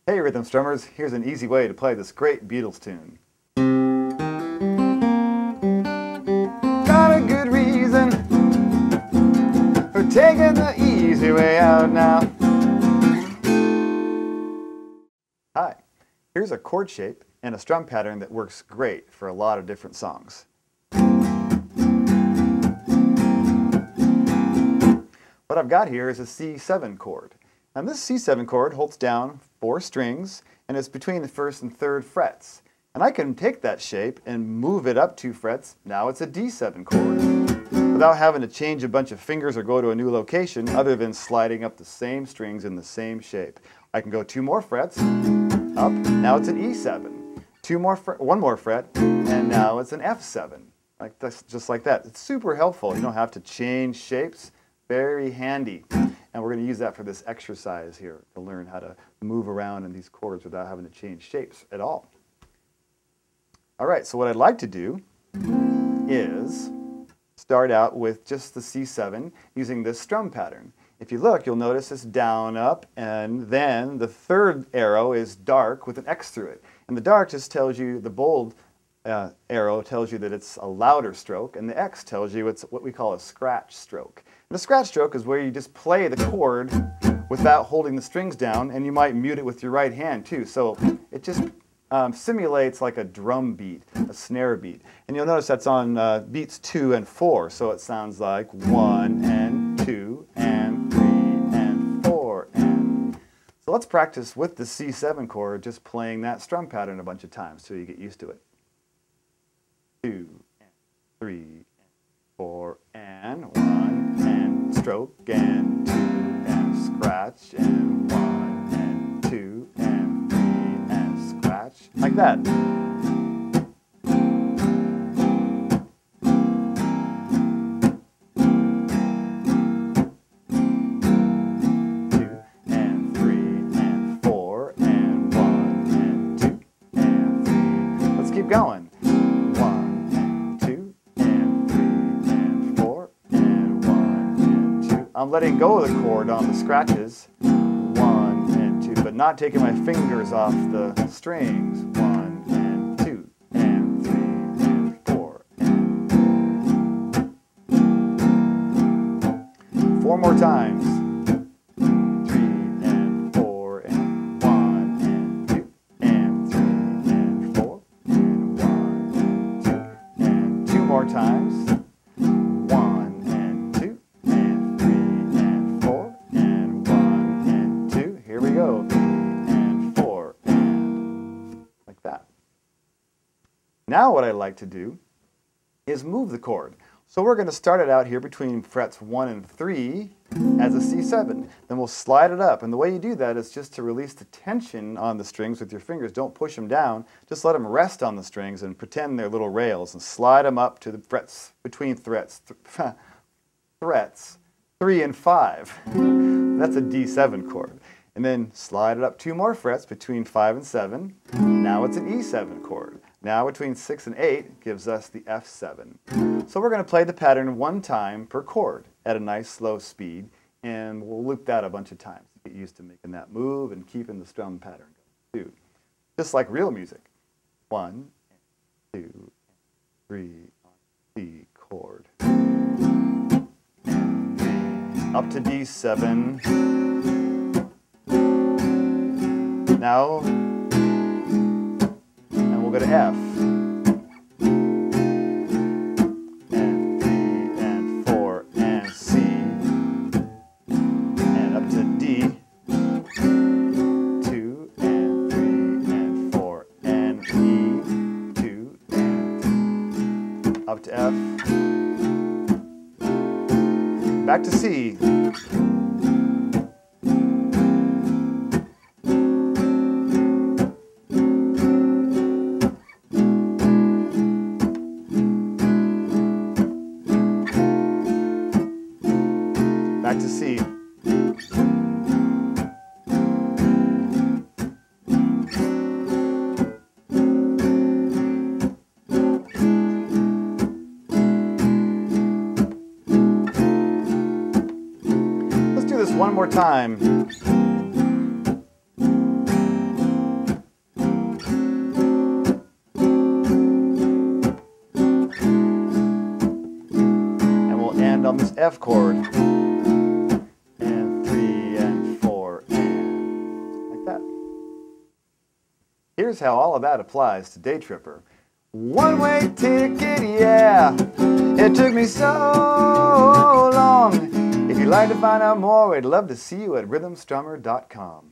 Hey rhythm strummers, here's an easy way to play this great Beatles tune. Got a good reason for taking the easy way out now. Hi, here's a chord shape and a strum pattern that works great for a lot of different songs. What I've got here is a C7 chord. And this C7 chord holds down 4 strings and is between the 1st and 3rd frets. And I can take that shape and move it up 2 frets. Now it's a D7 chord, without having to change a bunch of fingers or go to a new location other than sliding up the same strings in the same shape. I can go 2 more frets, up, now it's an E7. 1 more fret, and now it's an F7. Just like that. It's super helpful. You don't have to change shapes. Very handy. And we're going to use that for this exercise here to learn how to move around in these chords without having to change shapes at all. All right, so what I'd like to do is start out with just the C7 using this strum pattern. If you look, you'll notice it's down, up, and then the 3rd arrow is dark with an X through it. And the dark just tells you, the bold arrow tells you that it's a louder stroke, and the X tells you it's what we call a scratch stroke. And a scratch stroke is where you just play the chord without holding the strings down, and you might mute it with your right hand too. So it just simulates like a drum beat, a snare beat. And you'll notice that's on beats 2 and 4, so it sounds like 1 and 2 and 3 and 4 and... So let's practice with the C7 chord, just playing that strum pattern a bunch of times so you get used to it. 2 and 3 and 4 and 1 and stroke and 2 and scratch and 1 and 2 and 3 and scratch, like that. 2 and 3 and 4 and 1 and 2 and 3. Let's keep going. I'm letting go of the chord on the scratches, 1 and 2, but not taking my fingers off the strings, 1 and 2 and 3 and 4 and 4 more times, 3 and 4 and 1 and 2 and 3 and 4 and 1 and 2 and 2 more times. 1 and 2 and 3 and 4 and 1 and 2. Here we go. 3 and 4 and like that. Now what I like to do is move the chord. So we're going to start it out here between frets 1 and 3 as a C7. Then we'll slide it up. And the way you do that is just to release the tension on the strings with your fingers. Don't push them down. Just let them rest on the strings and pretend they're little rails and slide them up to the frets between frets 3 and 5. That's a D7 chord. And then slide it up 2 more frets between 5 and 7. Now it's an E7 chord. Now between 6 and 8 gives us the F7. So we're going to play the pattern 1 time per chord at a nice slow speed, and we'll loop that a bunch of times to get used to making that move and keeping the strum pattern going too. Just like real music. 1, 2, 3 on C chord. Up to D7. Now, and we'll go to F. And 3 and 4 and C. And up to D. 2 and 3 and 4 and E. 2 and 3. Up to F. Back to C. Back to C. Let's do this one more time. land on this F chord. And 3 and 4 and like that. Here's how all of that applies to Day Tripper. One-way ticket, yeah. It took me so long. If you'd like to find out more, we'd love to see you at rhythmstrummer.com.